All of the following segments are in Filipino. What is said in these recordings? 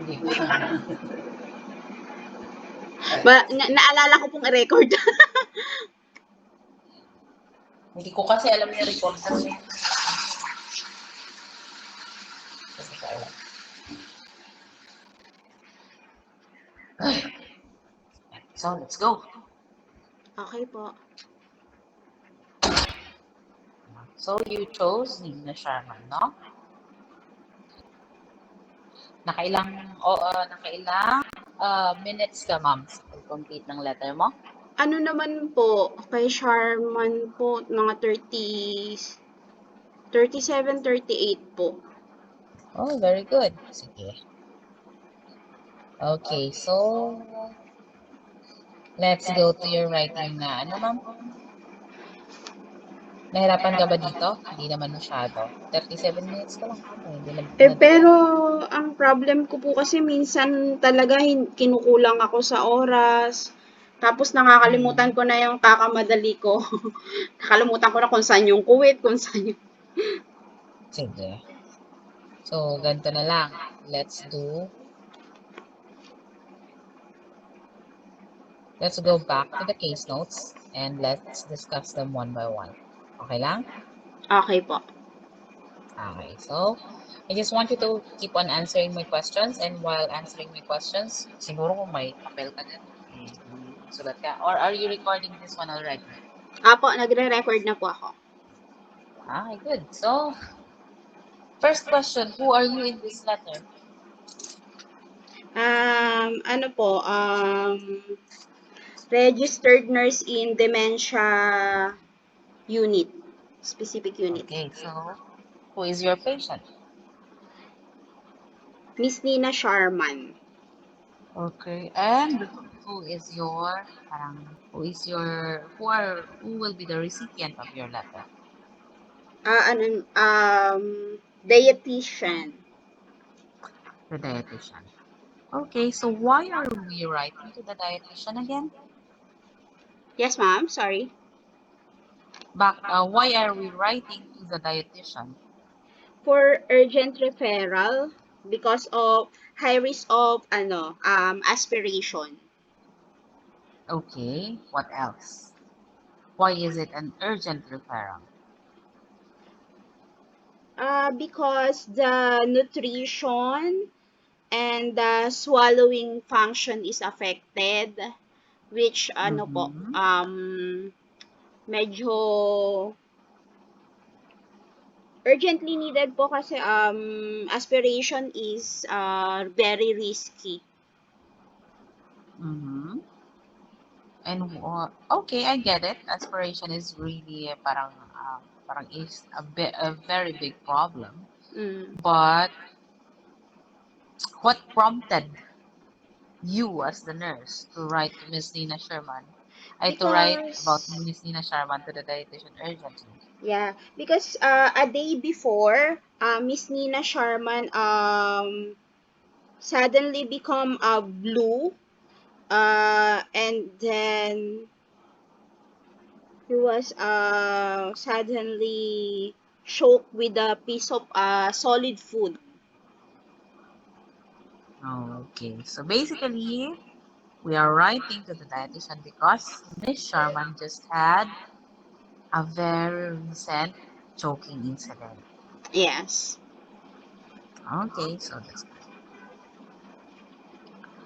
Hindi ko na. Naalala ko pong i-record. Hindi ko kasi alam yung record kasi. So, let's go. Okay po. So, you chose Nina Sharma, no? Nakailang minutes ka, ma'am, sa pag-complete ng letter mo? Ano naman po, kay Sharman po, mga 37, 38 po. Oh, very good. Sige. Okay, so let's go to your writing na. Ano, ma'am? Nahirapan ka ba dito? Hindi naman masyado. 37 minutes ka lang. Okay, hindi na. Pero ang problem ko po kasi minsan talaga kinukulang ako sa oras. Tapos nakakalimutan ko na yung kakamadali ko. Nakalimutan ko na kung saan yung kuwit, kung saan yung... Sige. So, ganito na lang. Let's go back to the case notes and let's discuss them one by one. Okay lang? Okay po. Okay, so I just want you to keep on answering my questions, and while answering my questions, siguro kung may papel ka dyan, sulat ka. Or are you recording this one already? Apo, nagre-record na po ako. Okay, good. So, first question, who are you in this letter? Registered nurse in dementia unit, specific unit. Okay, so who is your patient? Miss Nina Sharman. Okay, and who will be the recipient of your letter? Dietitian. The dietitian. Okay, so why are we writing to the dietitian again? Yes, ma'am. Sorry. Why are we writing to the dietitian? For urgent referral because of high risk of aspiration. Okay, what else? Why is it an urgent referral? Because the nutrition and the swallowing function is affected, which medyo urgently needed po kasi aspiration is very risky. And okay, I get it. Aspiration is really parang is a very big problem. But what prompted you as the nurse to write to Miss Nina Sherman? To write about Miss Nina Sherman to the dietitian urgently. Yeah, because a day before, Miss Nina Sharman suddenly become blue, and then he was suddenly choked with a piece of solid food. Okay, so basically, we are writing to the dietitian because Miss Sharman just had a very recent choking incident. Yes. Okay, so that's good.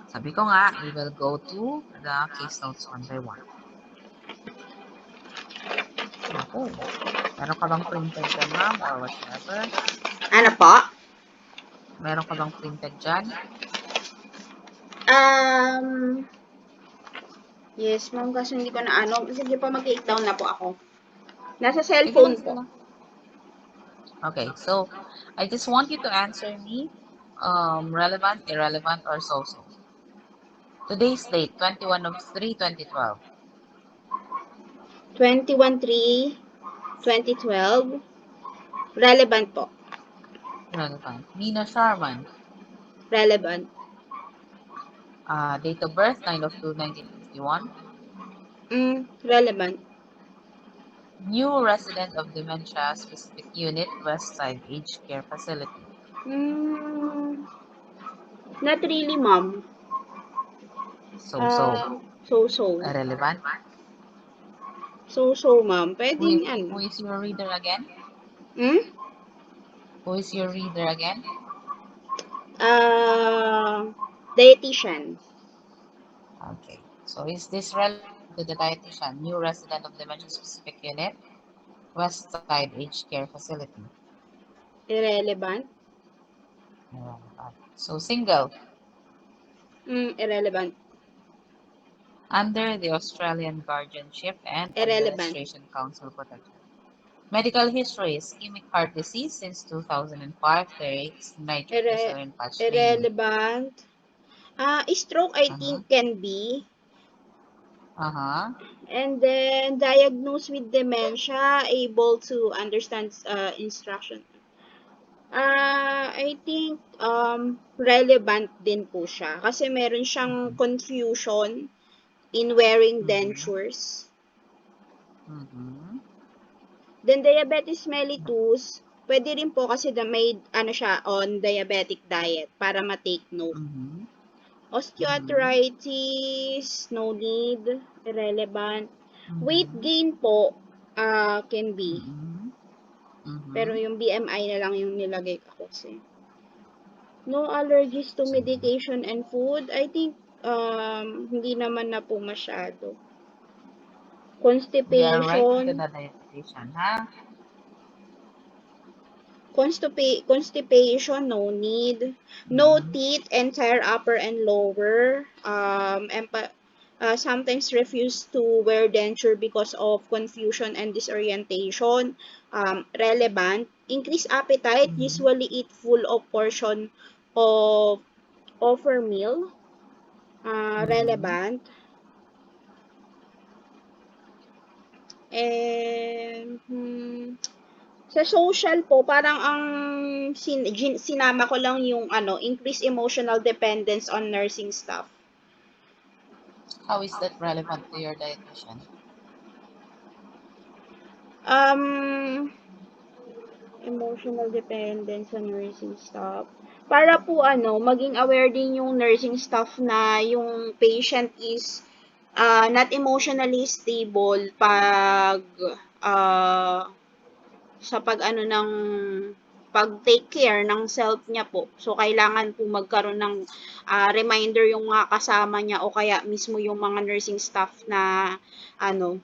Sabi ko nga, we will go to the case notes one by one. Okay. Meron ka bang printed dyan, ma'am, or whatever? Ano po? Meron ka bang printed dyan? Yes, ma'am, kasi hindi ko na sige po, mag-take down na po ako. Nasa cellphone po. Okay, so I just want you to answer me relevant, irrelevant, or so-so. Today's date, 21/3/2012. 21/3/2012. Relevant po. Relevant. Nina Sharman. Relevant. Date of birth, 9/2/1951. Relevant. New resident of Dementia Specific Unit, West Side Aged Care Facility. Not really, ma'am. So, So-so. irrelevant. So-so, ma'am. Who, Pwedeng who ano. is your reader again? Hmm? Who is your reader again? Uh, Dietitian. Okay. So, is this relevant to the dietitian, new resident of dementia-specific unit, West Side Aged Care Facility? Irrelevant. Irrelevant. So, single. Irrelevant. Under the Australian Guardianship and Irrelevant. Administration Council protection. Medical history, ischemic heart disease since 2005, there's Irre- nitroglycerin patch daily. irrelevant. Stroke I Uh-huh. think can be. Uh-huh. And then diagnosed with dementia, able to understand instruction. I think relevant din po siya kasi meron siyang Mm-hmm. confusion in wearing Mm-hmm. dentures. Mm-hmm. Then diabetes mellitus, pwede rin po kasi may ano siya on diabetic diet para ma-take note. Mm-hmm. Mm-hmm. Osteoarthritis, no need, irrelevant. Weight Mm-hmm. gain po, can be. Mm-hmm. Pero Mm-hmm. yung BMI na lang yung nilagay ko kasi. No allergies to So, medication and food. I think hindi naman na po masyado. we are writing to Constipation, the dietitian, ha? constipation, no need. No Mm-hmm. teeth, entire upper and lower. Sometimes refuse to wear denture because of confusion and disorientation. Relevant. Increased appetite, Mm-hmm. usually eat full of portion of offer meal. Mm-hmm. Relevant. And sa social po, parang ang sinama ko lang yung increased emotional dependence on nursing staff. How is that relevant to your dietitian? Um, Emotional dependence sa nursing staff. Para po maging aware din yung nursing staff na yung patient is not emotionally stable pag uh, sa ng pag-take care ng self niya po. So, kailangan po magkaroon ng reminder yung mga kasama niya o kaya mismo yung mga nursing staff na ano,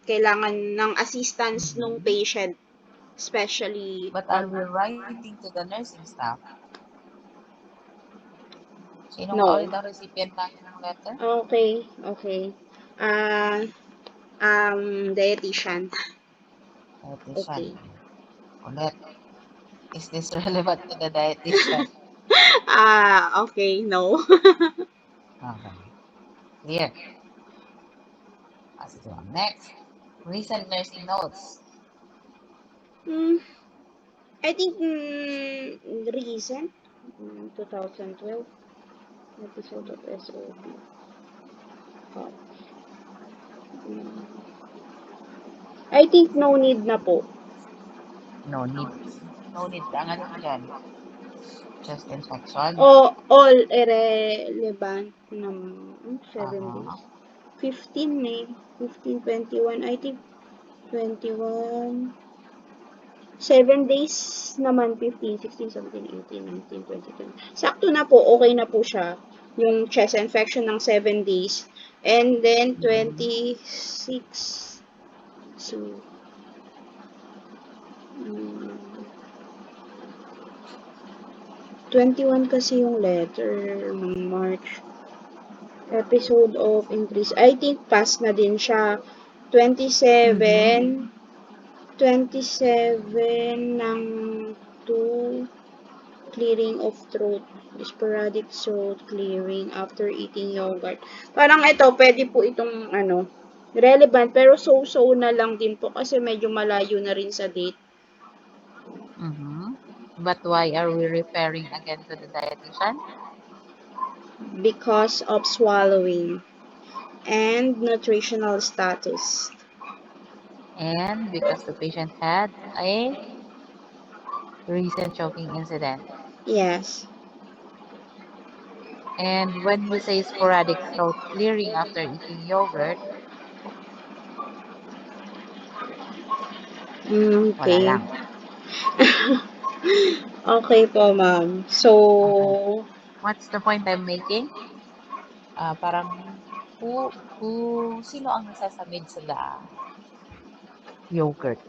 kailangan ng assistance nung Mm-hmm. patient, especially But pag are we writing to the nursing staff? Sino nga no. ulit ang recipient natin ng letter? Okay. Ah, Dietitian. Dietitian. Okay. Ulit. Is this relevant to the dietitian? Okay, no. Okay. Clear. Positive one. Next. Recent nursing notes. Hmm, I think recent, 2012 episode of SOP. Oh, mm, I think no need na po. No need. No need. Ang ano mo dyan? Chest infection. All irrelevant na 7 days. Uh-huh. 15 eh. 15, 21. I think 21. 7 days naman, 15, 16, 17, 18, 19, 20, 20. Sakto na po, okay na po siya. Yung chest infection ng 7 days. And then, Mm-hmm. 26. So, 21 kasi yung letter ng March. Episode of increase. I think pass na din siya. Mm-hmm. 27. 27 ng 2. Clearing of throat, sporadic throat clearing after eating yogurt. Parang ito, pwede po itong relevant, pero so-so na lang din po kasi medyo malayo na rin sa date. Mm-hmm. But why are we referring again to the dietitian? Because of swallowing and nutritional status. And because the patient had a recent choking incident. Yes. And when you say sporadic throat clearing after eating yogurt, wala Okay. lang. Okay po, ma'am. So, Okay. What's the point I'm making? Parang who who sino ang nasasamid sa yogurt?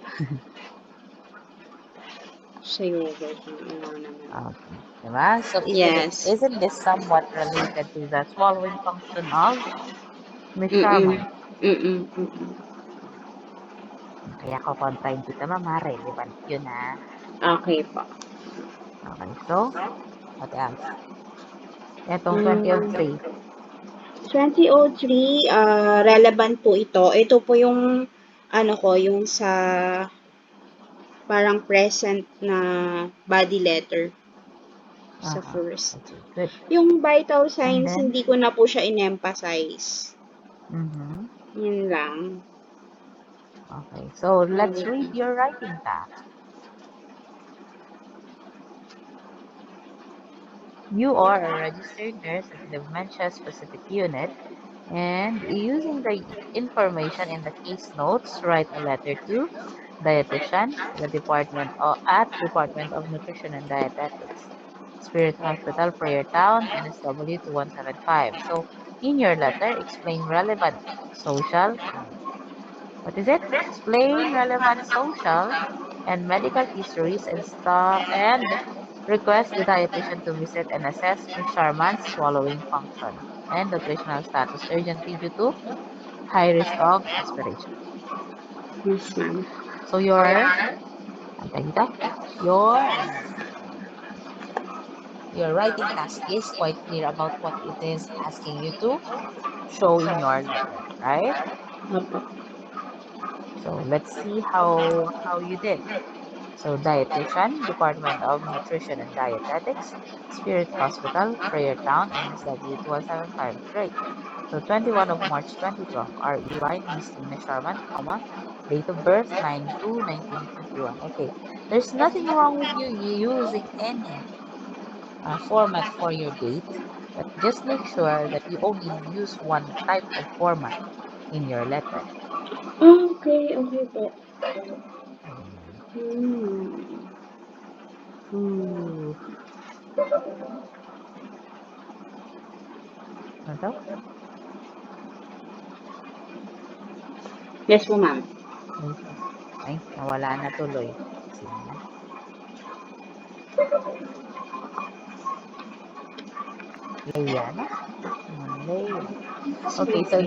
sa yogurt. Ano naman. Okay. Diba? So Yes. isn't this somewhat related to the swallowing function of Miss Mm-mm. Sharman? Mm-mm. Mm-mm. Kaya ko kontrahin kita, mama. Relevant yun, ah. Okay po. Okay, so, what else? Etong Mm. 2003. 2003, relevant po ito. Ito po yung, ano ko, yung sa parang present na body letter sa first. Okay, good. Yung vital And signs, then, hindi ko na po siya in-emphasize. mm-hmm. Yun lang. Okay, so let's read your writing task. You are a registered nurse at the Dementia Specific Unit, and using the information in the case notes, write a letter to dietitian, the Department of Nutrition and Dietetics, Spirit Hospital, Prayer Town, NSW 2175. So, in your letter, explain relevant social. What is it? Explain relevant social and medical histories and request the dietitian to visit and assess Ms. Sharman's swallowing function and nutritional status urgently due to high risk of aspiration. Yes, ma'am. So ang tawag dito? Your writing task is quite clear about what it is asking you to show in your letter, right? Opo. So let's see how you did. So dietitian, Department of Nutrition and Dietetics, Spirit Hospital, Prayer Town, NSW 2175. Great. So 21 of March 2012, RE line, Miss Tina Sharman, comma, date of birth 9/2/1921. Okay. There's nothing wrong with you using any format for your date, but just make sure that you only use one type of format in your letter. Okay, okay po. Hmm. Hmm. Ooh. Ano to? Yes po, ma'am. Wait lang. Ay, nawala na tuloy. Sige na. Leia, no? Leia. Okay, so,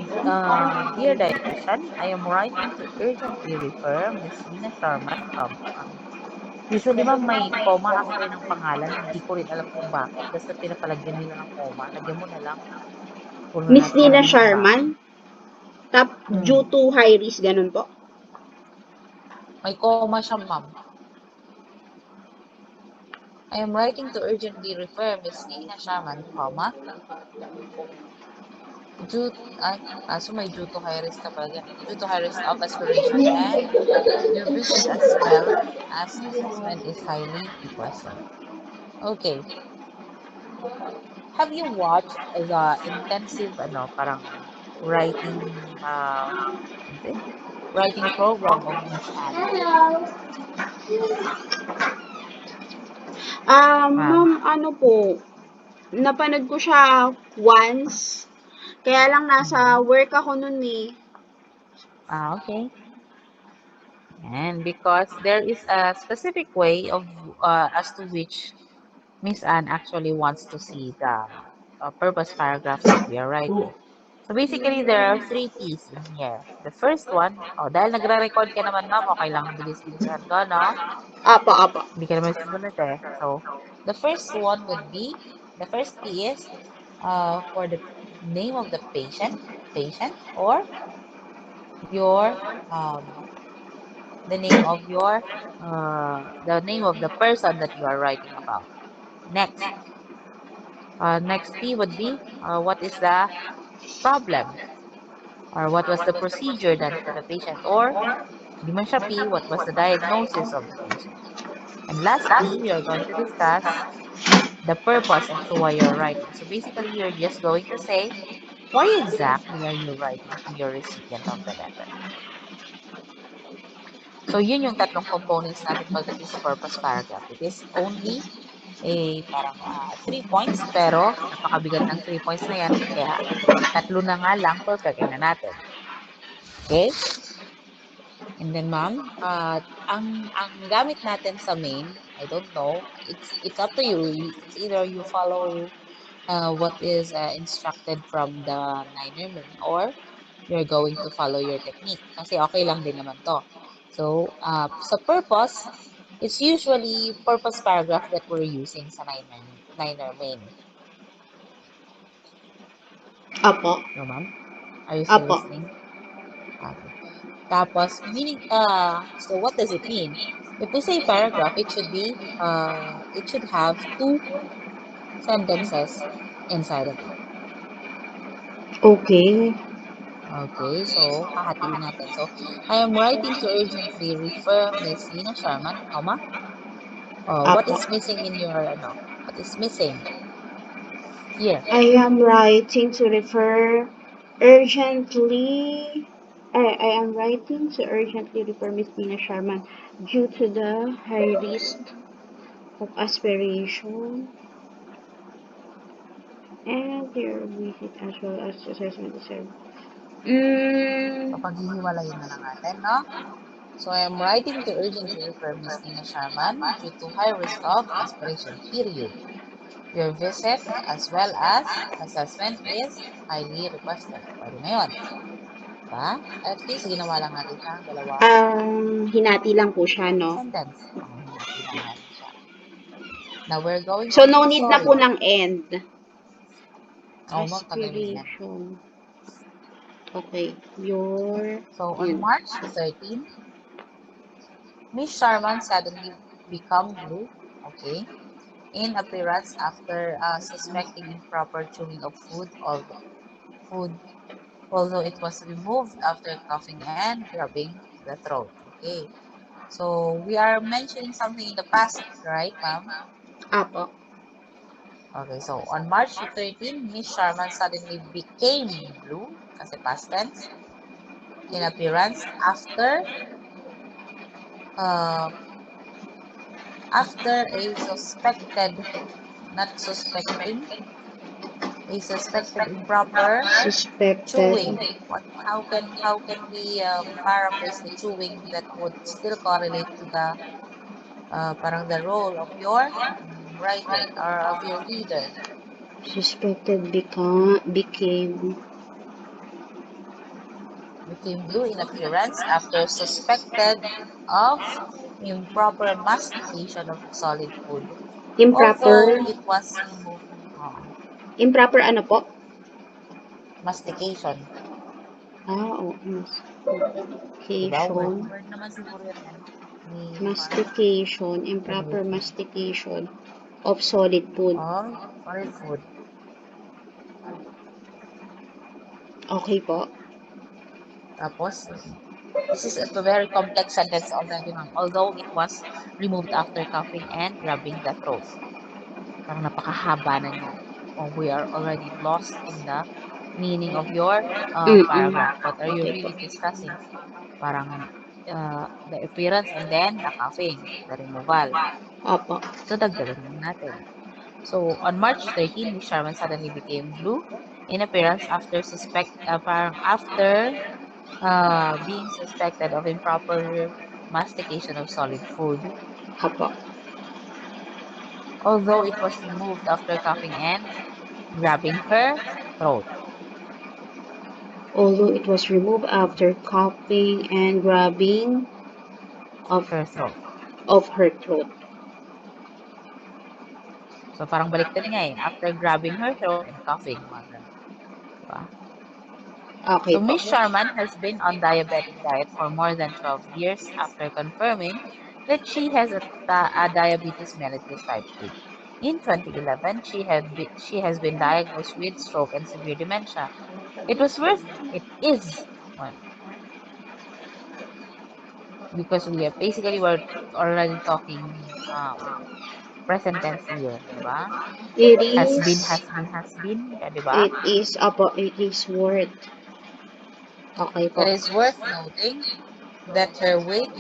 dear dietitian, I am writing to urgently refer Miss Nina Sharman, usually, ma'am, may comma after ng pangalan. Hindi ko rin alam kung bakit. Basta pinapalagyan nila ng comma. Lagyan mo na lang. Huwag na Miss natin Nina alamin kung bakit. Sharman, due Hmm. to high risk, ganun po. May comma siya, ma'am. I am writing to urgently refer Miss Nina Sharman, comma, due, so may due to high risk kapag yan. Due to high risk of aspiration and your visit as assessment is highly requested. Okay. Have you watched the intensive, parang writing, ano to eh? Writing program of Miss Anne? Ma'am. Ma'am, ano po, napanood ko siya once. Kaya lang nasa Mhm. work ako nun eh. Okay. And because there is a specific way of as to which Miss Anne actually wants to see the purpose paragraphs that we are writing. So basically, there are three P's in here. The first one, dahil nagre-record ka naman, ma'am, okay lang, bilis-bilisan ko, no? Apa, apa. Hindi ka naman susunod eh. So, the first one would be, the first P is for the name of the patient, or your, the name of the name of the person that you are writing about. Next, next P would be, what is the problem? Or what was the procedure done for the patient? Or, di man siya P, what was the diagnosis of the patient? And lastly, we are going to discuss the purpose as to why you're writing. So basically, you're just going to say, why exactly are you writing to your recipient of the letter? So yun yung tatlong components natin pagdating sa purpose paragraph. It is only parang 3 points, pero napakabigat ng 3 points na yan. Kaya tatlo na nga lang, perfect na natin. Okay? And then, ma'am, ang gamit natin sa main, I don't know, it's up to you. It's either you follow what is instructed from the Niner main, or you're going to follow your technique. Kasi okay lang din naman to. So, sa purpose, it's usually purpose paragraph that we're using sa Niner main. Apo. No, ma'am? Are you still Apo. listening? Okay. Tapos, meaning, so what does it mean? If we say paragraph, it should have 2 sentences inside of it. Okay. Okay, so hahatiin natin. So, I am writing to urgently refer Miss Lina Sharman, comma. What Apo. is missing in your, what is missing here? I am writing to refer urgently. I am writing to urgently refer Miss Tina Sharman due to the high risk of aspiration and their visit as well as assessment deserve. So, paghihiwalayin na lang natin, no? So, I am writing to urgently refer Miss Lina Sharman due to high risk of aspiration, period. Your visit as well as assessment is highly requested. Pwede na yun. Diba? At least, ginawa lang natin siyang dalawang Hinati lang po siya, no? sentence. Hinati lang natin siya. Now, we're going So, on to no the need na story. po ng end. Magtagal na yan. Aspiration. Okay. Your... So, on March 13, Miss Sharman suddenly become blue, okay, in appearance after suspecting improper chewing of food, although it was removed after coughing and rubbing the throat. Okay, so we are mentioning something in the past, right, ma'am? Apo. Okay, so on March 13, Miss Sharman suddenly became blue, kasi past tense, in appearance uh, after a suspected, not suspecting, a suspected improper Suspected. chewing. How can we paraphrase the chewing that would still correlate to the parang the role of your writer or of your reader? Suspected Became blue in appearance after suspected of improper mastication of solid food, although improper. it was removed. Improper ano po? Mastication. Oo. Diba? Mastication. Word naman siguro yan ni Mastication. Improper Enrique. mastication of solid food. Solid food. Okay po. Tapos, this is a very complex sentence already, ma'am. Although it was removed after coughing and rubbing the throat. Parang napakahaba na niya. We are already lost in the meaning of your paragraph. What are you Okay po. really discussing? Parang the appearance and then the coughing, the removal. Opo. So, dagdagan lang natin. So, on March 13, Miss Sharman suddenly became blue in appearance after being suspected of improper mastication of solid food, Opo. although it was removed after coughing and grabbing her throat. Although it was removed after coughing and grabbing of Her throat. her throat. So, parang baliktad nga eh. After grabbing her throat and coughing, mga ganun. Diba? Okay So, po. Miss Sharman has been on diabetic diet for more than 12 years after confirming that she has a diabetes mellitus type 2. In 2011, she has been diagnosed with stroke and severe dementia. It is, well, because we're already talking present tense here, di ba? It Has been, is, has been, has been, di ba? it is worth. Okay po. It is worth noting that her weight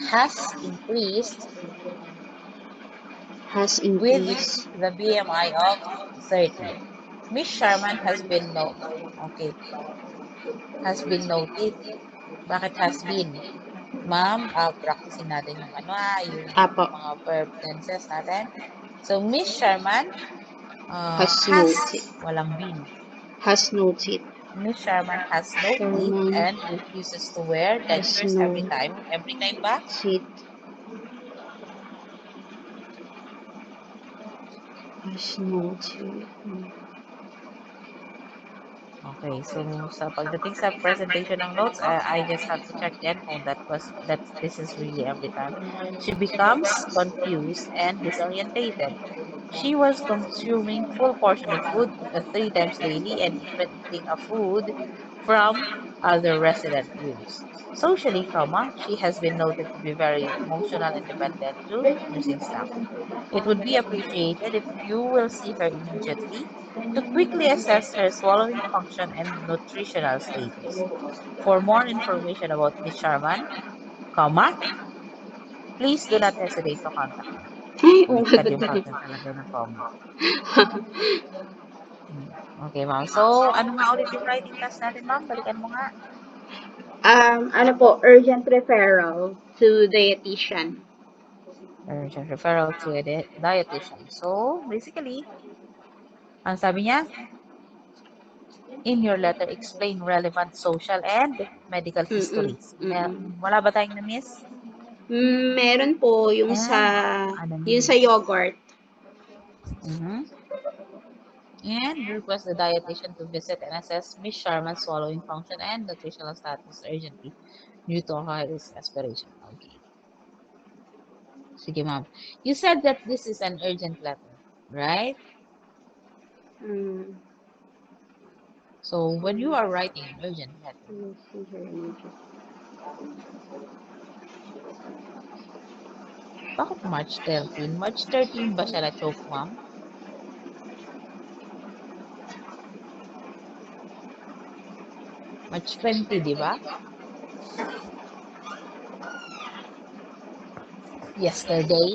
has increased Has with increased. the BMI of 30. Miss Sharman okay, has been noted. Bakit has been? Ma'am, practicing natin yung yung Apo. mga verb tenses natin. So, Miss Sharman Has has, noted. walang been. Has noted. Miss Sharman has no teeth Sherman and refuses to wear has dentures every time. Every time ba? noted. Has noted. Okay, so sa pagdating sa presentation ng notes, I just have to check then kung this is really every time. She becomes confused and disorientated. She was consuming full portion of food 3 times daily and even eating a food from other resident rooms. Socially, she has been noted to be very emotional and dependent to nursing staff. It would be appreciated if you will see her immediately to quickly assess her swallowing function and nutritional status. For more information about Miss Sharman, please do not hesitate to contact me. Ay, Baliktad yung OFW. pagkakalagay ng comma. Okay, ma'am. So, ano nga ulit yung writing task natin, ma'am? Balikan mo nga. Ano po, urgent referral to dietitian. Urgent referral to a dietitian. So, basically, ang sabi niya, in your letter, explain relevant social and medical Mm-mm. histories. Mm-mm. Wala ba tayong na-miss? Meron po And, ano yung sa miss? yogurt. Mhm. And request the dietitian to visit and assess Miss Sharma's swallowing function and nutritional status urgently due to high risk aspiration. Okay. Sige, ma'am. You said that this is an urgent letter, right? Mm. So, when you are writing an urgent letter, Let's see here. bakit March 13? March 13 ba siya na-choke, ma'am? March 20, di ba? Yesterday.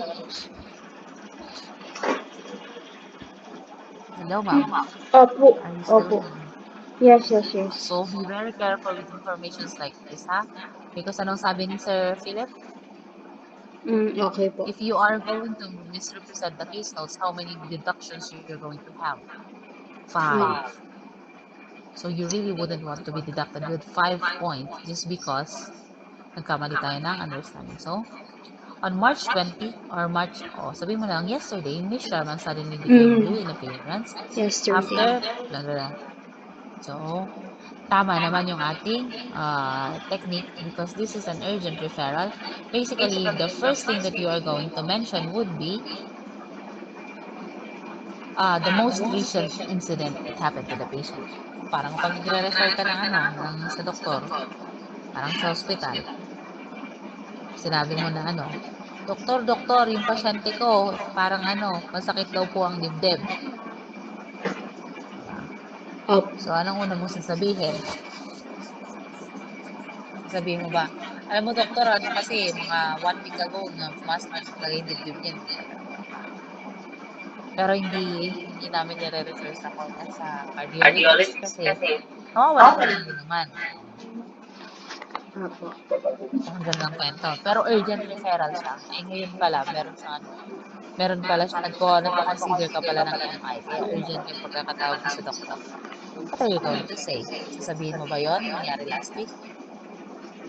Hello, ma'am. Opo. Are you still Opo. with me? Yes, yes, yes. So, be very careful with informations like this, ha? Because anong sabi ni Sir Philip? Okay po. If you are going to misrepresent the case notes, how many deductions you're going to have? 5. So, you really wouldn't want to be deducted with 5 points just because nagkamali tayo ng understanding. So, on March 20 or sabihin mo lang, yesterday, Miss Sharman suddenly became blue in appearance Yesterday. after, blah, blah, blah. So, tama naman yung ating technique because this is an urgent referral. Basically, the first thing that you are going to mention would be the most recent incident that happened to the patient. Parang pag nagre-refer ka sa doktor, parang sa hospital, sinabi mo na doktor, yung pasyente ko, parang masakit daw po ang dibdib. Diba? Opo. So, anong una mong sasabihin? Sasabihin mo ba, alam mo doktor, kasi mga 1 week ago na sumasakit talaga yung dibdib niya, di ba? Pero hindi namin nire-refer sa cardiologist kasi wala pa rin din naman. Opo. Hanggang lang kwento. Pero urgent referral siya. Eh ngayon pala, meron pala siya, nagko-consider ka pala ng MI. Kaya urgent yung pagkakatawag mo sa doktor. What are you going to say? Sasabihin mo ba yon nangyari last week?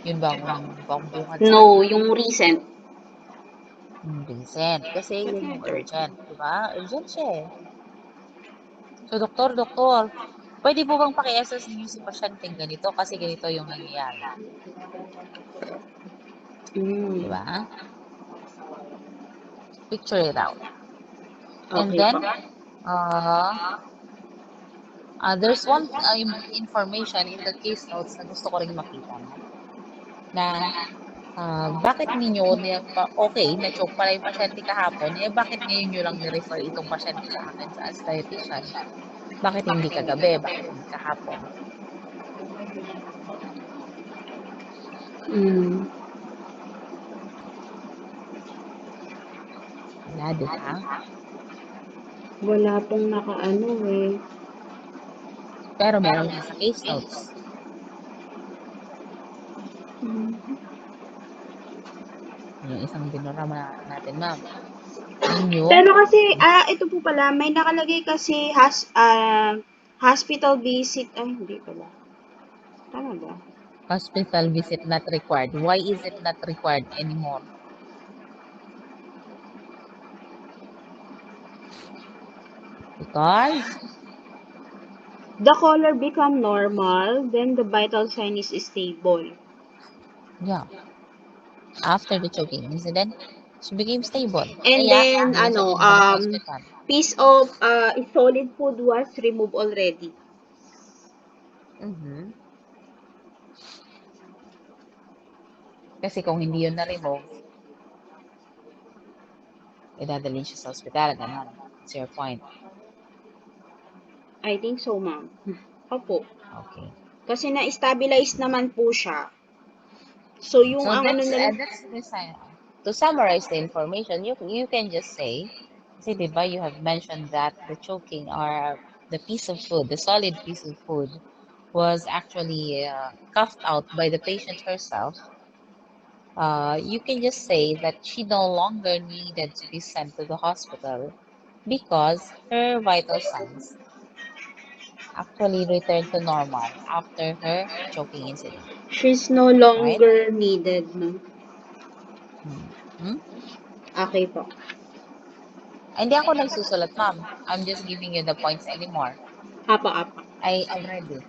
Yun ba ang unang bungad No, sa'yo? yung recent. Recent. Kasi yun yung urgent. Diba? Urgent siya eh. So, doktor, pwede po bang paki-assess niyo si pasyenteng ganito kasi ganito yung nangyayari? Diba? Picture it out. And Okay then, po. there's one information in the case notes na gusto ko rin makita, no? Na Bakit ninyo okay, na-choke pala yung pasyente kahapon, eh bakit ngayon nyo lang ni-refer itong pasyente sa akin as dietitian? Bakit hindi kagabi? Bakit hindi kahapon? Mm. Wala, di ba? Wala pong nakaano eh. Pero meron siya sa case notes. Mm. Yung isang binura natin, ma'am. Yun yung Pero kasi, ito po pala, may nakalagay kasi hospital visit. Ay, hindi pala. Tama ba? hospital visit not required. Why is it not required anymore? Because, The color become normal, then the vital sign is stable. yeah, after the choking incident, she became stable. And Kaya, then, hindi na siya pinadala sa ospital. piece of solid food was removed already. Mhm. Kasi kung hindi yun na-remove, idadalhin siya sa ospital, ganon. That's your point. I think so, ma'am. Opo. Okay. Kasi na-stabilize naman po siya. So, yung So ang ano na lang, that's to summarize the information, you can just say, kasi diba you have mentioned that the choking or the piece of food, the solid piece of food, was actually coughed out by the patient herself. You can just say that she no longer needed to be sent to the hospital because her vital signs actually returned to normal after her choking incident, she's no right? longer needed, no? Hmm. Hmm? Okay po. Hindi ako nagsusulat, ma'am. I'm just giving you the points anymore. Apa. I already.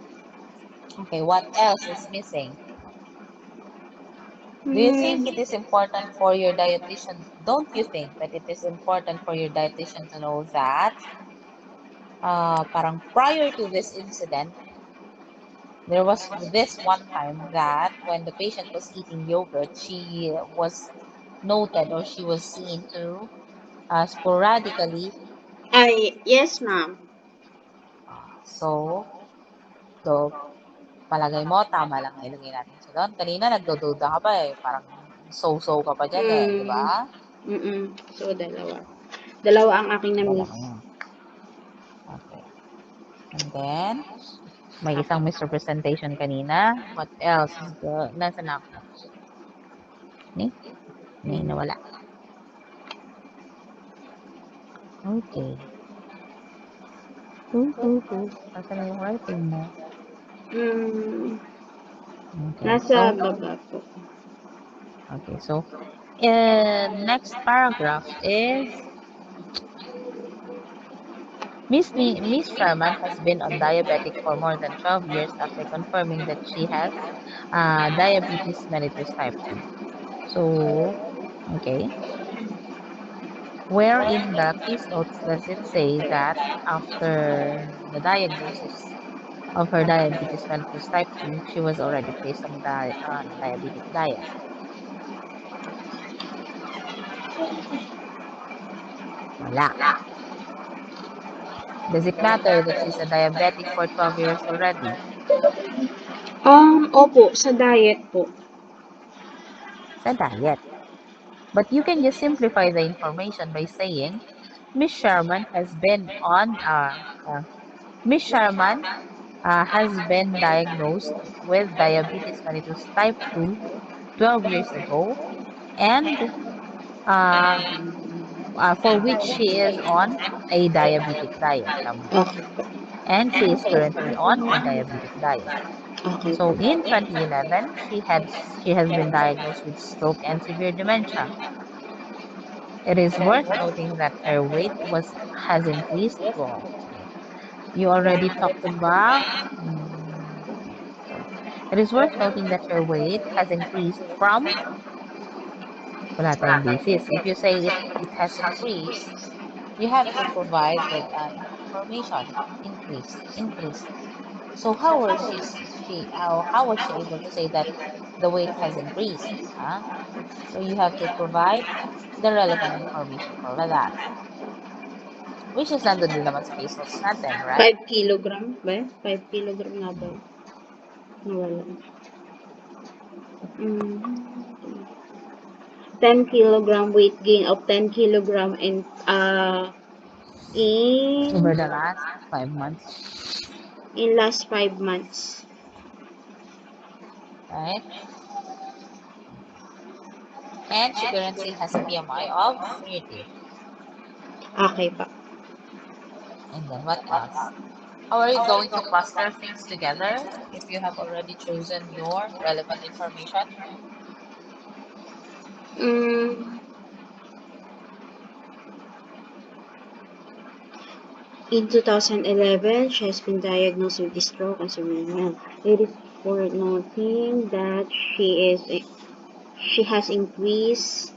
Okay, what else is missing? Do you think it is important for your dietitian? Don't you think that it is important for your dietitian to know that parang prior to this incident, there was this one time that when the patient was eating yogurt, she was noted or she was seen to sporadically. Ay, yes, ma'am. So, so palagay mo, tama lang na ilagay natin siya doon. Kanina, nagdududa ka pa eh. Parang so-so ka pa dyan eh. Di ba? So, dalawa. Dalawa ang aking Dalawa na-miss. yan. Okay. And then, may Apa. isang misrepresentation kanina. What else? Nasaan na ako? Ni? May nawala. Okay. Nasaan na yung writing mo? Mm, Okay. nasa So, baba po. okay. So, next paragraph is Miss Sharman has been on diabetic for more than 12 years after confirming that she has diabetes mellitus type 2. So, okay. Where in the case notes does it say that after the diagnosis of her diabetes mellitus type 2, she was already placed on diabetic diet? Wala. Does it matter that she's a diabetic for 12 years already? Opo, sa diet po. Sa diet. But you can just simplify the information by saying Miss Sherman has been on Miss Sherman has been diagnosed with diabetes mellitus type 2 12 years ago and uh, for which she is on a diabetic diet, tama. Okay po. And she is currently on a diabetic diet. Okay po. So in 2011, she has been diagnosed with stroke and severe dementia. It is worth noting that her weight has increased. Well, you already talked about. Okay, so it is worth noting that her weight has increased from wala tayong basis. If you say it has increased, you have to provide with information. Increase. So how was she able to say that the weight has increased? Huh? So you have to provide the relevant information for that. Which is nandun din naman sa pesos natin, right? 5 kilogram ba? 5 kilogram nga ba? Nawala. 10 kilogram weight gain of 10 kilogram Over in the last 5 months, last 5 months. right? And she currently has a BMI of 30. Okay pa. And then what else? How are you going to cluster things together if you have already chosen your relevant information? Mm, in 2011, she has been diagnosed with stroke and severe. It is worth noting that she has increased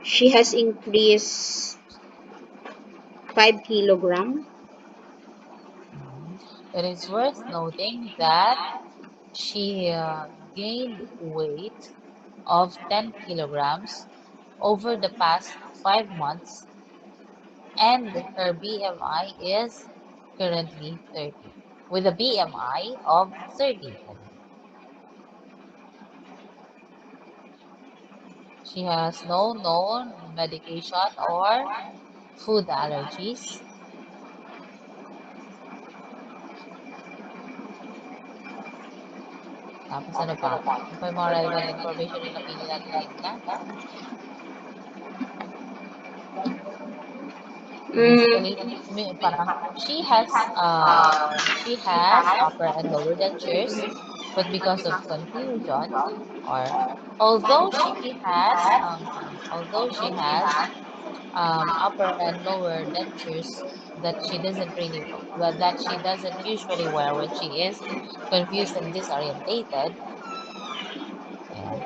she has increased 5 kilogram. It is worth noting that she gained weight of 10 kilograms over the past 5 months, and her BMI is currently 30, with a BMI of 30. She has no known medication or food allergies. Tapos ano pa? Ano pa yung mga relevant information yung napili natin kanina? Mm, Basically, parang she has upper and lower dentures, but because of confusion, or although she has upper and lower dentures that she doesn't usually wear when she is confused and disorientated. Ayan.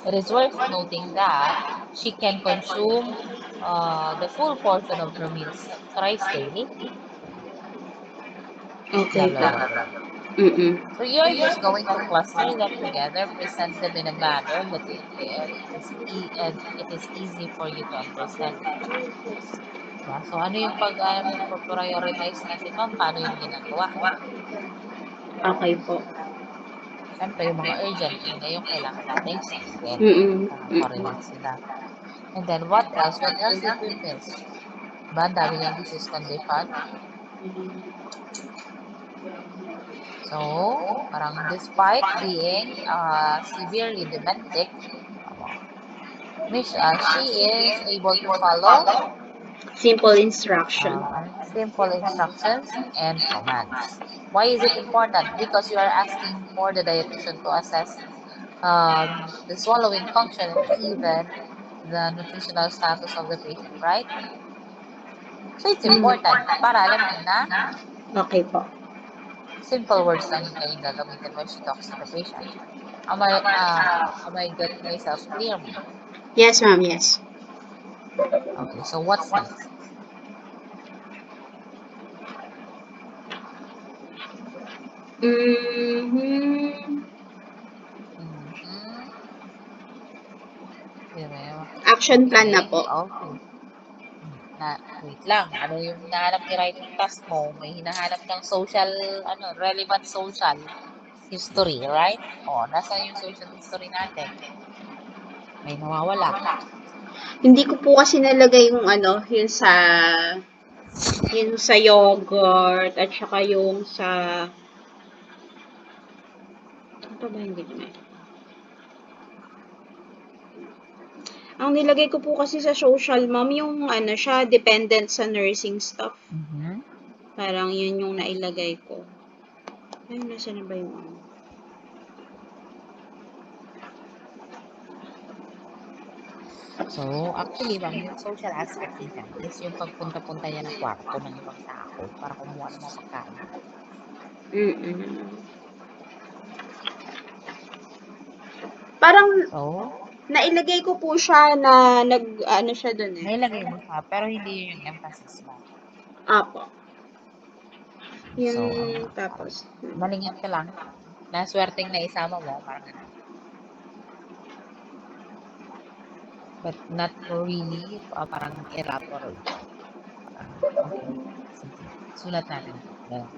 It is worth noting that she can consume the full portion of her meals thrice daily. Blah, okay blah, pa. blah, blah. Mm-mm. So you're just going to cluster them together, present them in a manner that it is easy for you to understand. Diba? So ano yung prioritize natin, ma'am? Paano yung ginagawa? Okay po. Siyempre, yung mga urgent, yun na yung kailangan nating sagutin Mm-mm. para Mm-mm. correlate sila. And then, what else? What else did we miss? Diba? Ang dami niyang disease condition. So, parang despite being severely dementic, she is able to follow Simple instruction. simple instructions and commands. Why is it important? Because you are asking for the dietitian to assess the swallowing function and even the nutritional status of the patient, right? So it's important para alam niya na Okay po. simple words lang yung kanyang gagamitin when she talks to the patient. Am I getting myself clear, ma'am? Yes, ma'am. Yes. Okay, so what's next? Mm-hmm. Mm-hmm. Action plan na Okay, po. okay. Wait lang. Ano yung hinahanap ni writing task mo? May hinahanap kang relevant social history, right? O, nasaan yung social history natin? May nawawala. Hindi ko po kasi nalagay yung yun sa yogurt at saka yung sa ano pa ba hindi ko na. Ang nilagay ko po kasi sa social, ma'am, yung siya, dependent sa nursing staff. Mm-hmm. Parang yun yung nailagay ko. Ay, nasa na ba yung So, actually, ma'am, yung social aspect din yan is yung pagpunta-punta niya ng kwarto ng ibang tao para kumuha ng mga pagkain. Mm-mm. Parang So, nailagay ko po siya na siya dun eh. nailagay mo siya, pero hindi yun yung emphasis mo. Apo. Yun, So, tapos, malingit ka lang. Naswerteng na isama mo, parang ganun. But not really, parang elaborate. Okay. Sige. Sulat natin. Ganun.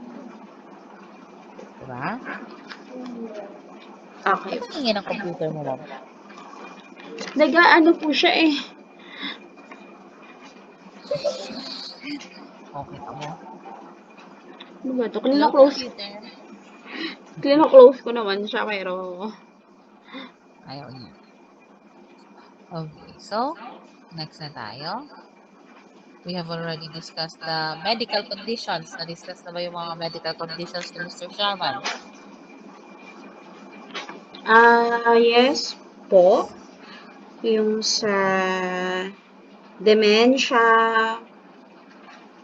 Diba? okay. Ano hingin ng computer mo, ma'am? Nag-ano po siya eh. Okay ka mo. Ano ba ito? Hello, computer. Close ko naman siya, pero Ayaw niya. Okay, so, next na tayo. We have already discussed the medical conditions. Na-discuss na ba yung mga medical conditions ni Mr. Sharman? yes po. Yung sa dementia,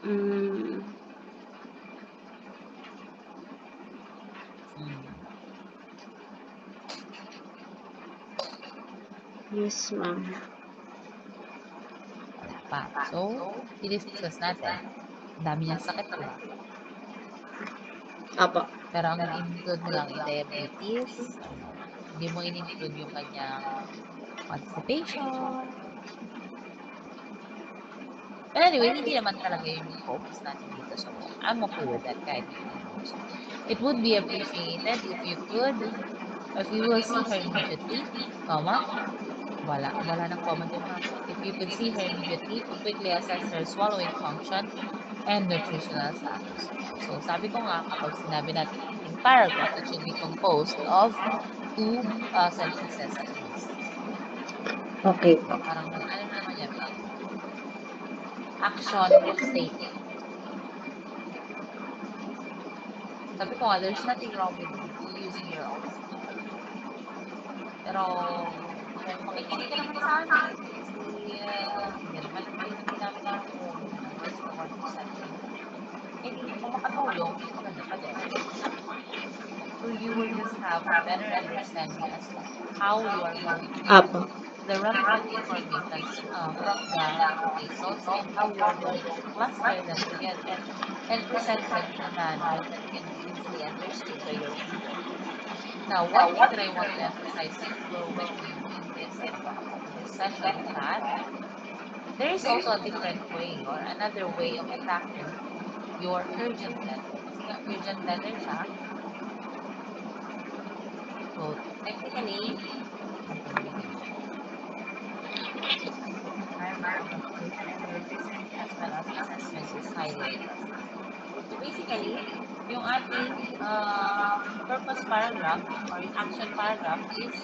mm, yes ma'am. Wala pa. So, i-discuss natin. Ang dami niyang sakit, di ba? Apo. Pero ang in-include mo lang diabetes, hindi mo in-include yung kanyang constipation. But anyway, hindi naman talaga yun yung focus natin dito. So, I'm okay with that kahit hindi mo. So, it would be appreciated if you could, if you will see her immediately, comma, wala nang comma dyan, ma'am. If you could see her immediately to quickly assess her swallowing function and nutritional status. So, sabi ko nga, kapag sinabi natin paragraph, it should be composed of two sentences at least. Okay po. Parang, ano naman yan, parang action statement. Sabi ko nga, there's nothing wrong with you using your own speech. Pero, kung makikinig ka naman sa amin, kasi hindi naman din namin nakukuha yung numbers na 1%. Eh di, kung makatulong, maganda pa din. So you will just have a better understanding as to how you are going to get Apo. the relevant information from the cases and how you are going to cluster them together and present them in a manner that can be easily understood by your reader. Now, one thing that I want to emphasize when we read this this session is that there is also a different way or another way of attacking your urgent letter. Kasi nga, urgent letter siya. So, technically, as well as assessment is highly requested. So, basically, yung ating purpose paragraph or yung action paragraph is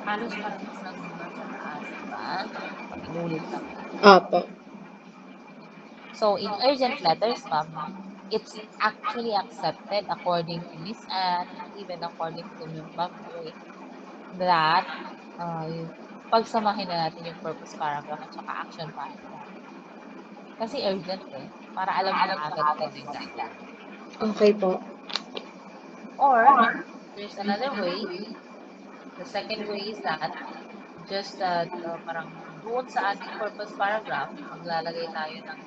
halos parehas lang yung nasa taas, diba? Pag inulit kami. Apo. So, in urgent letters, ma'am, it's actually accepted according to Miss Anne and even according to Ma'am Joy that pagsamahin na natin yung purpose paragraph at saka action paragraph. Kasi urgent eh. Para alam mo na agad kung ano yung gagawin. Okay po. Or, there's another way. The second way is that just parang doon sa ating purpose paragraph, maglalagay tayo ng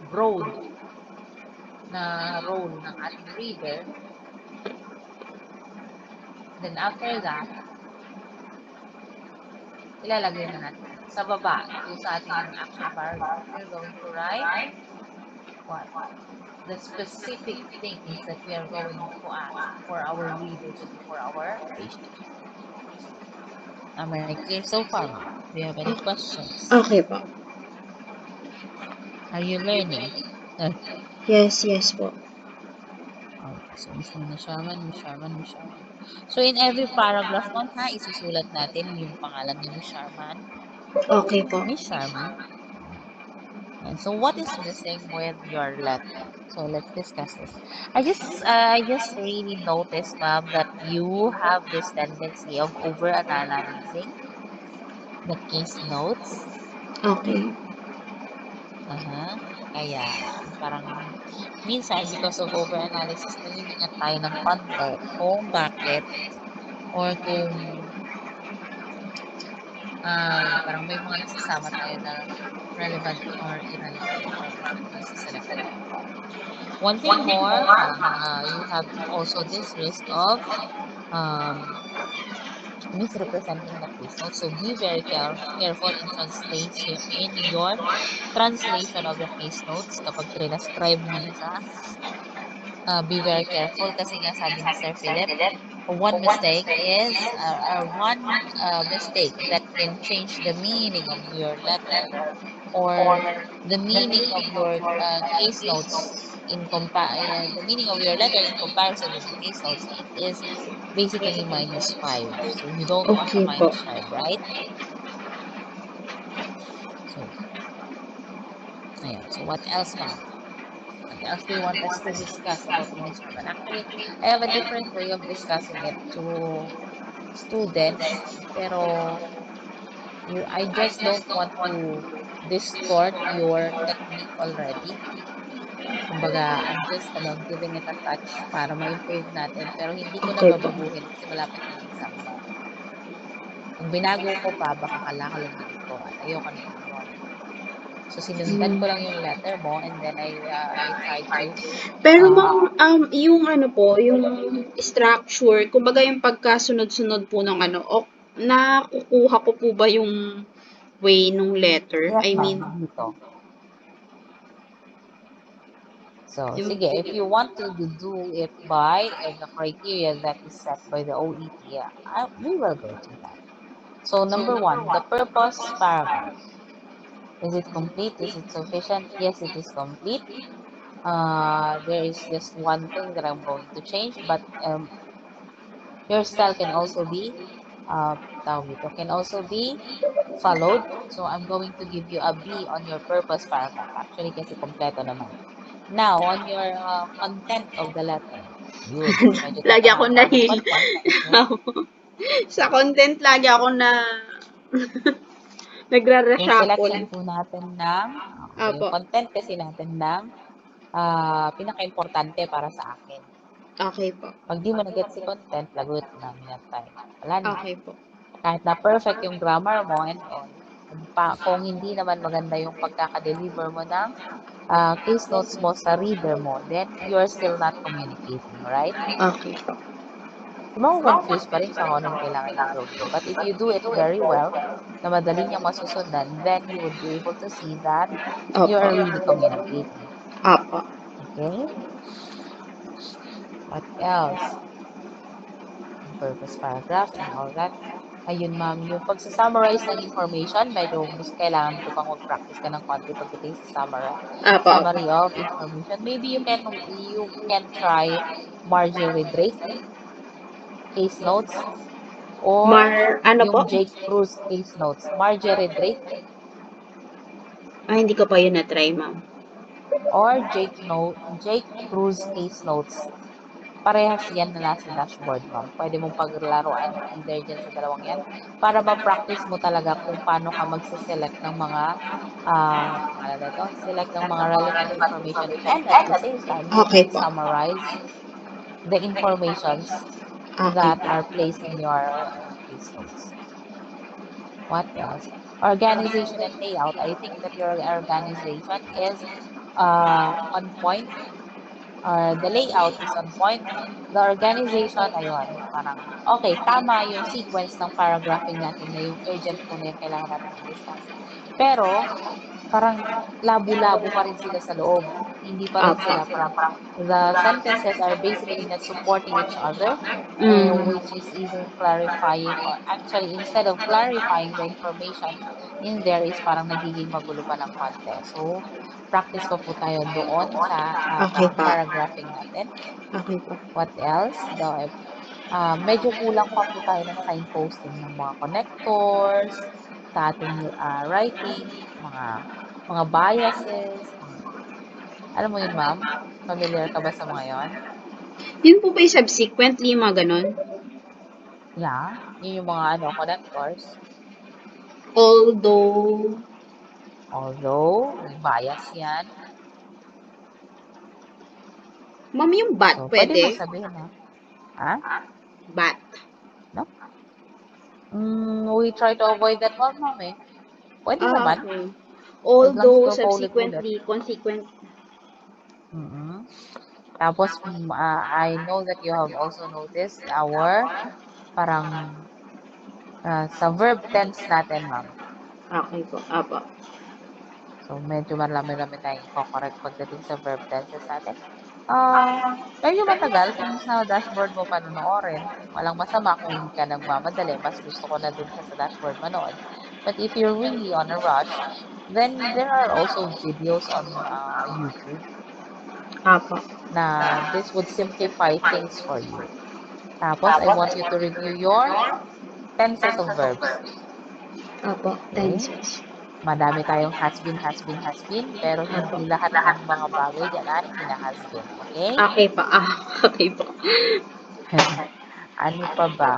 broad na role ng ating reader. Then after that, ilalagay na natin sa baba, doon sa ating action paragraph, we're going to write what? The specific things that we are going to ask for our readers and for our patients. Am I clear so far, ma'am? Do you have any questions? Okay po. Are you learning? Yes po. Okay, so Miss Sharman. So in every paragraph, ma'am, isusulat natin yung pangalan ni Miss Sharman. Okay po. Miss Sharman. And so what is missing with your letter? So let's discuss this. I just really noticed, ma'am, that you have this tendency of over-analyzing the case notes. Okay. Kaya parang minsan because of over-analysis, nalilingat tayo ng konti kung bakit or kung parang may mga nasasama tayo na relevant or irrelevant information dun sa selected paragraph. One thing more, you have also this risk of um, misrepresenting the case notes. So be very careful in translation in your translation of the case notes kapag transcribe mo na siya. Be very careful kasi nga sabi ni Sir Philip, one mistake that can change the meaning of your letter or the meaning of your case notes the meaning of your letter in comparison with the case notes, it is basically -5. So you don't want a Okay po. -5, right? So, ayan. So what else, ma'am? What else do you want us to discuss about mini sermon? Actually, I have a different way of discussing it to students, pero I just don't want to distort your technique already. Kumbaga, I'm just giving it a touch para ma-improve natin. Pero hindi ko na Okay po. babaguhin kasi malapit na exam mo. Pag binago ko pa, baka kalkalong ganito at ayoko naman yun. So, sinundan ko lang yung letter mo and then I tried to Pero uh, ma'am, yung ano po, yung structure, kumbaga yung pagkasunod-sunod po ng ano, nakukuha ko po ba yung way nung letter? yes, I ma'am, mean, dito. So, yung, sige, if you want to do it by the criteria that is set by the OET, we will go to that. So, number one, the purpose paragraph. Is it complete? Is it sufficient? Yes, it is complete. There is just one thing that I'm going to change, but your style can also be, can also be followed. So, I'm going to give you a B on your purpose paragraph. Actually, kasi kompleto naman. Now, on your content of the letter. Yun. So, medyo lagi tatamaan ako tayo ng content kasi sa content lagi ako na yung selection nagra-reshuffle. po natin ng, yung Apo. content kasi natin ng pinaka-importante para sa akin. Okay po. Pag di mo na-get si content, lagot namin ang time. Wala na. Okay po. Kahit na perfect yung grammar mo and all, kung hindi naman maganda yung pagkaka-deliver mo ng case notes mo sa reader mo, then you're still not communicating, right? Okay po. Confuse pa rin siya kung anong kailangan niyang gawin. But if you do it very well, na madali niyang masusundan, then you would be able to see that you Opo. are really communicating. Opo. Okay? What else? Purpose paragraph and all that. Ayun, ma'am, yung pagsa-summarize ng information, medyo mas kailangan ko pang mag-practice ka ng konti pagdating sa Opo, opo. summary of information. Maybe you can try Marjorie Drake case notes or Ano po? yung Jake Cruz case notes. Marjorie Drake Hindi ko pa yun na-try, ma'am. or Jake Cruz case notes. Parehas yan na nasa dashboard, ma'am. Pwede mong paglaruan either dyan sa dalawang yan para ma-practice mo talaga kung paano ka magse-select ng mga pangalan na ito, select ng mga relevant information and at the same time, you Okay can po. summarize the informations Okay that po. are placed in your case notes. What else? Organization and layout. I think that your organization is on point or the layout is on point. The organization, ayun, parang, okay, tama yung sequence ng paragraphing natin na yung urgent muna yung kailangan natin i-discuss. Pero, parang labo-labo pa rin sila sa loob. Hindi pa rin Opo. sila parang the sentences are basically not supporting each other, which is either clarifying or actually instead of clarifying the information in there is parang nagiging magulo pa ng konti. So, practice pa po tayo doon sa Okay pa. paragraphing natin. Okay po. What else? Medyo kulang pa po tayo ng signposting ng mga connectors sa ating writing, mga biases, alam mo yun, ma'am? Familiar ka ba sa mga yon? Yun po ba yung subsequently, yung mga ganon? Yeah, yun yung mga connectors. Although, Although, may bias yan. ma'am, yung bat So, pwede mo pwede? sabihin na, ha? Bat. No? We try to avoid that one, ma'am eh. Pwede naman. Okay. As long as Although, paulit-ulit. subsequently, consequent. Mm-mm. Tapos, I know that you have also noticed our parang sa verb tense natin, ma'am. Okay po. Apo. So, medyo marami-rami tayong i-correct pagdating sa verb tenses natin. Medyo matagal kung sa dashboard mo panonoorin. Walang masama kung hindi ka nagmamadali. Mas gusto ko na dun ka sa dashboard manood. But if you're really on a rush, then there are also videos on YouTube Apo. na this would simplify things for you. Tapos, I want you to review your tenses of verbs. Apo. Okay? Tenses. Madami tayong has been, pero Apo. hindi lahat ng mga bagay dyan ay ina-has been. Okay? Okay po. Okay po. Ano pa ba?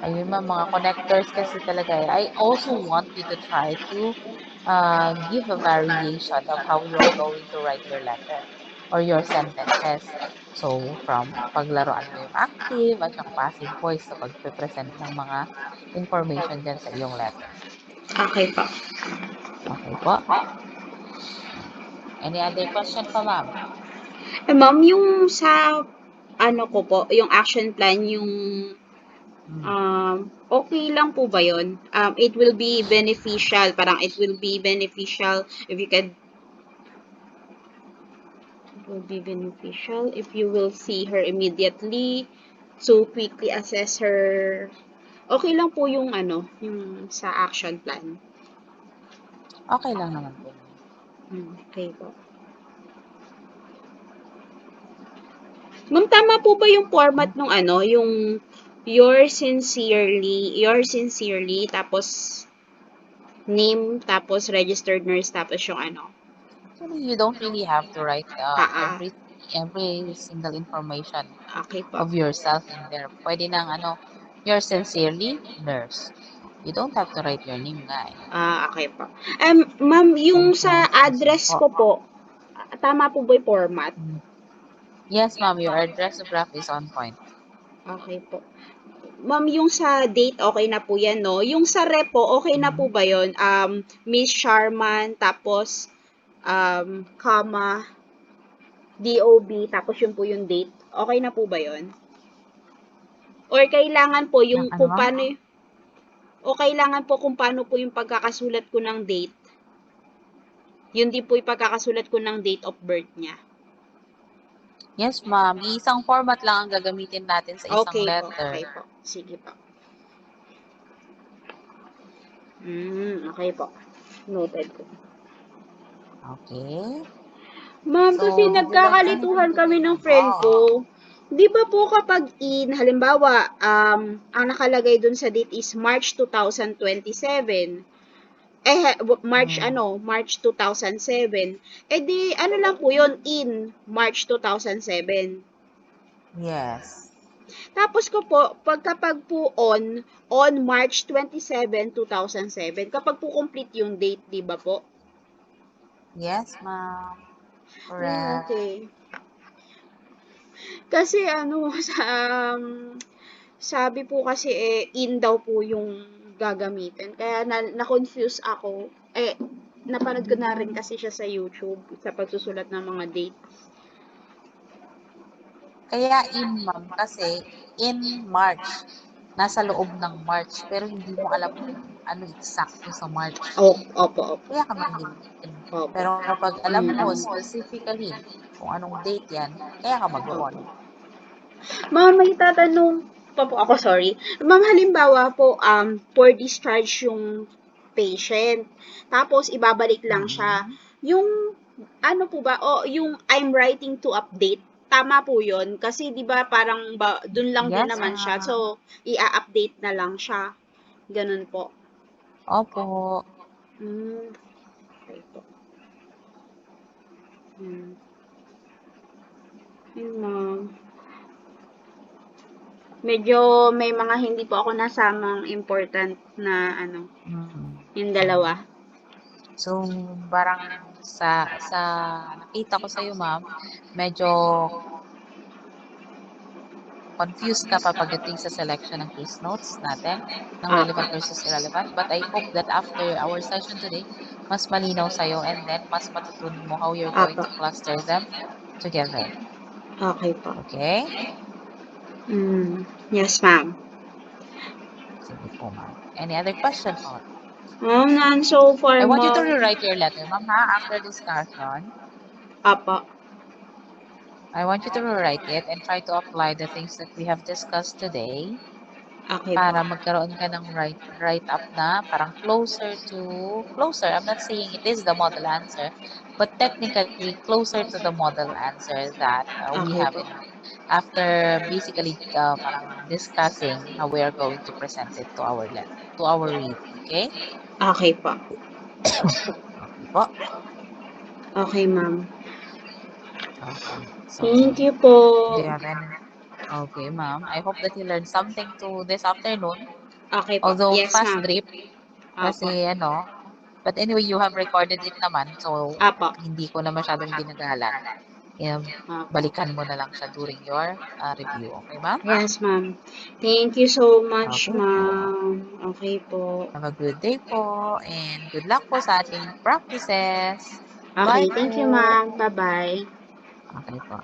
Ayun mga connectors kasi talaga eh. I also want you to try to give a variation of how you are going to write your letter or your sentences. So, from paglaruan mo yung active at yung passive voice sa pagpe-present ng mga information dyan sa iyong letter. Okay po. Okay po? Any other question pa, ma'am? Ma'am, yung sa ano ko po, yung action plan, yung okay lang po ba yun? It will be beneficial, parang it will be beneficial if you can, it will be beneficial if you will see her immediately to quickly assess her. Okay lang po yung ano, yung sa action plan. Okay lang naman po. Okay po. Ma'am, tama po ba yung format nung ano, yung yours sincerely, tapos name, tapos registered nurse, tapos yung ano? Actually, you don't really have to write Ah, every single information okay po. of yourself in there. Pwede nang yours sincerely, nurse. You don't have to write your name nga eh. Okay po. Ma'am, yung Kahit sa nurse address po. ko po, tama po ba yung format? Yes, ma'am, your addressograph is on point. Okay po. Ma'am, yung sa date, okay na po yan, no? Yung sa repo, okay na po ba yun? Miss Sharman, tapos, comma, DOB, tapos yun po yung date. Okay na po ba yun? Or kailangan po yung Ano, kung ma'am? paano, o kailangan po kung paano po yung pagkakasulat ko ng date? Yun din po yung pagkakasulat ko ng date of birth niya. Yes, ma'am. Isang format lang ang gagamitin natin sa isang Okay po, letter. okay po. Sige po. Okay po. Noted ko. Okay. Ma'am, So, kasi did you like nagkakalituhan anything kami today, ng ma'am? friend ko. Di ba po kapag halimbawa, ang nakalagay dun sa date is March 2027. March 2007. Eh di, ano lang po yun, in March 2007. Yes. Tapos ko po, kapag po on March 27, 2007, kapag po complete yung date, di ba po? Yes, ma'am. Correct. Okay. Kasi sabi po kasi in daw po yung gagamitin. Kaya na-confuse ako. Napanood ko na rin kasi siya sa YouTube sa pagsusulat ng mga dates. Kaya ma'am, kasi in March, nasa loob ng March, pero hindi mo alam kung ano eksakto sa March. Opo. Kaya ka maging in. Opo. Pero kapag alam mo specifically kung anong date yan, kaya ka mag-on. Ma'am, may tatanong pa po ako, sorry. Ma'am, halimbawa po, for discharge yung patient, tapos ibabalik lang siya. Yung, ano po ba, yung I'm writing to update, tama po yun? Kasi di ba parang dun lang din Yes, naman siya, ma'am. so i-update na lang siya. Ganun po. Opo. Okay po. Yun, ma'am. Medyo may mga hindi po ako nasamang important na yung dalawa. So, parang sa nakita ko sa'yo, ma'am, medyo confused ka pa pagdating sa selection ng case notes natin, ng relevant versus irrelevant. But I hope that after our session today, mas malinaw sa'yo, and then mas matutunan mo how you're going Apo. to cluster them together. Okay po. Okay? Yes, ma'am. Sige po, ma'am. Any other question po? None so far, I want you to ma'am. rewrite your letter, ma'am, ha? After discussion, Apo. I want you to rewrite it and try to apply the things that we have discussed today Okay po. para magkaroon ka ng write-up na parang closer. I'm not saying it is the model answer, but technically closer to the model answer that we Okay have po. after basically parang discussing how we are going to present it to our read. Okay? Okay po. Okay po. Okay, ma'am. Okay. So, Thank you do po. you have any? Okay, ma'am. I hope that you learned something to this afternoon. Okay po. Although Yes, fast ma'am. drip, Apo. kasi but anyway, you have recorded it naman, so Apo. hindi ko na masyadong ginagalan. Apo. Balikan mo na lang siya during your review. Okay, ma'am? Yes, ma'am. Thank you so much, Okay po. ma'am. Okay po. Have a good day po, and good luck po sa ating practices. Okay, Bye thank you, po. ma'am. Bye-bye. Okay po.